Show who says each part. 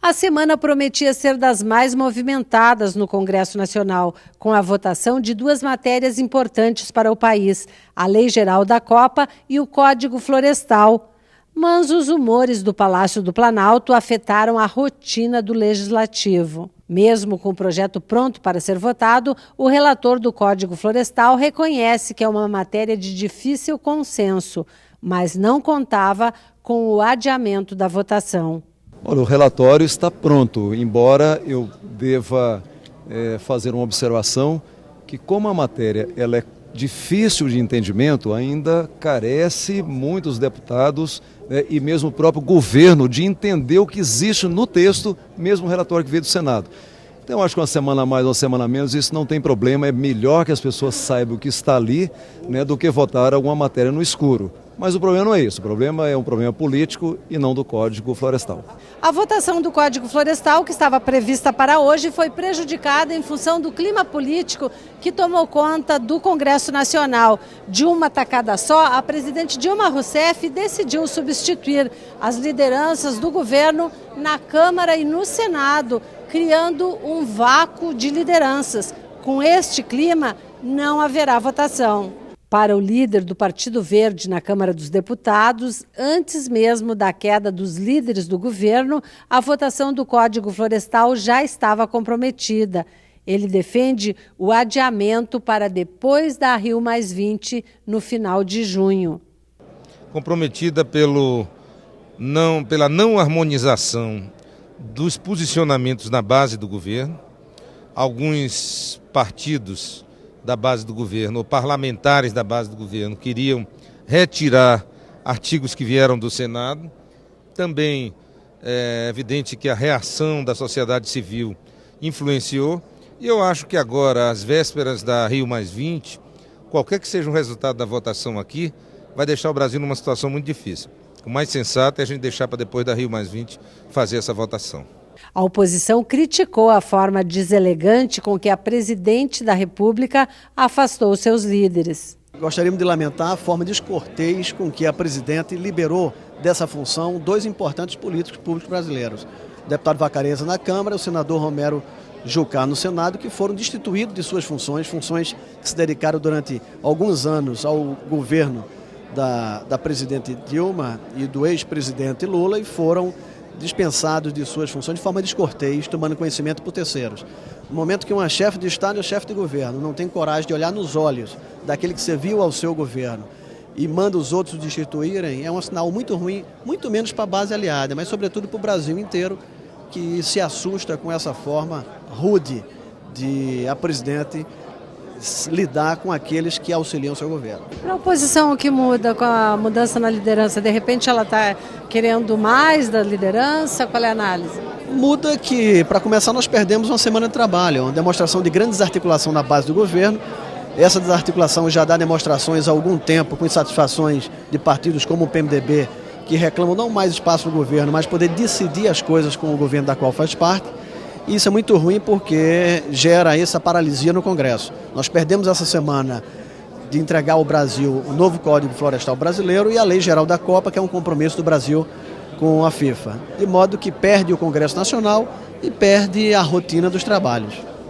Speaker 1: A semana prometia ser das mais movimentadas no Congresso Nacional, com a votação de duas matérias importantes para o país, a Lei Geral da Copa e o Código Florestal. Mas os humores do Palácio do Planalto afetaram a rotina do Legislativo. Mesmo com o projeto pronto para ser votado, o relator do Código Florestal reconhece que é uma matéria de difícil consenso, mas não contava com o adiamento da votação.
Speaker 2: Olha, o relatório está pronto, embora eu deva fazer uma observação que, como a matéria ela é difícil de entendimento, ainda carece muitos deputados e mesmo o próprio governo de entender o que existe no texto, mesmo o relatório que veio do Senado. Então, eu acho que uma semana a mais, uma semana a menos, isso não tem problema, é melhor que as pessoas saibam o que está ali, do que votar alguma matéria no escuro. Mas o problema não é isso, o problema é um problema político e não do Código Florestal.
Speaker 1: A votação do Código Florestal, que estava prevista para hoje, foi prejudicada em função do clima político que tomou conta do Congresso Nacional. De uma tacada só, a presidente Dilma Rousseff decidiu substituir as lideranças do governo na Câmara e no Senado, criando um vácuo de lideranças. Com este clima, não haverá votação. Para o líder do Partido Verde na Câmara dos Deputados, antes mesmo da queda dos líderes do governo, a votação do Código Florestal já estava comprometida. Ele defende o adiamento para depois da Rio+20, no final de junho.
Speaker 3: Comprometida pela não harmonização dos posicionamentos na base do governo, alguns partidos da base do governo, ou parlamentares da base do governo, queriam retirar artigos que vieram do Senado. Também é evidente que a reação da sociedade civil influenciou. E eu acho que agora, às vésperas da Rio+20, qualquer que seja o resultado da votação aqui, vai deixar o Brasil numa situação muito difícil. O mais sensato é a gente deixar para depois da Rio+20 fazer essa votação.
Speaker 1: A oposição criticou a forma deselegante com que a presidente da República afastou seus líderes.
Speaker 4: Gostaríamos de lamentar a forma descortês com que a presidente liberou dessa função dois importantes políticos públicos brasileiros. O deputado Vacarezza na Câmara e o senador Romero Jucá no Senado, que foram destituídos de suas funções que se dedicaram durante alguns anos ao governo da presidente Dilma e do ex-presidente Lula e foram dispensados de suas funções de forma descortês, tomando conhecimento por terceiros. No momento que uma chefe de Estado e chefe de governo não tem coragem de olhar nos olhos daquele que serviu ao seu governo e manda os outros destituírem, é um sinal muito ruim, muito menos para a base aliada, mas sobretudo para o Brasil inteiro, que se assusta com essa forma rude de a presidente lidar com aqueles que auxiliam o seu governo.
Speaker 1: Para a oposição, o que muda com a mudança na liderança? De repente ela está querendo mais da liderança? Qual é a análise?
Speaker 4: Muda que, para começar, nós perdemos uma semana de trabalho, uma demonstração de grande desarticulação na base do governo. Essa desarticulação já dá demonstrações há algum tempo com insatisfações de partidos como o PMDB, que reclamam não mais espaço no governo, mas poder decidir as coisas com o governo da qual faz parte. E isso é muito ruim porque gera essa paralisia no Congresso. Nós perdemos essa semana de entregar ao Brasil o novo Código Florestal brasileiro e a Lei Geral da Copa, que é um compromisso do Brasil com a FIFA. De modo que perde o Congresso Nacional e perde a rotina dos trabalhos.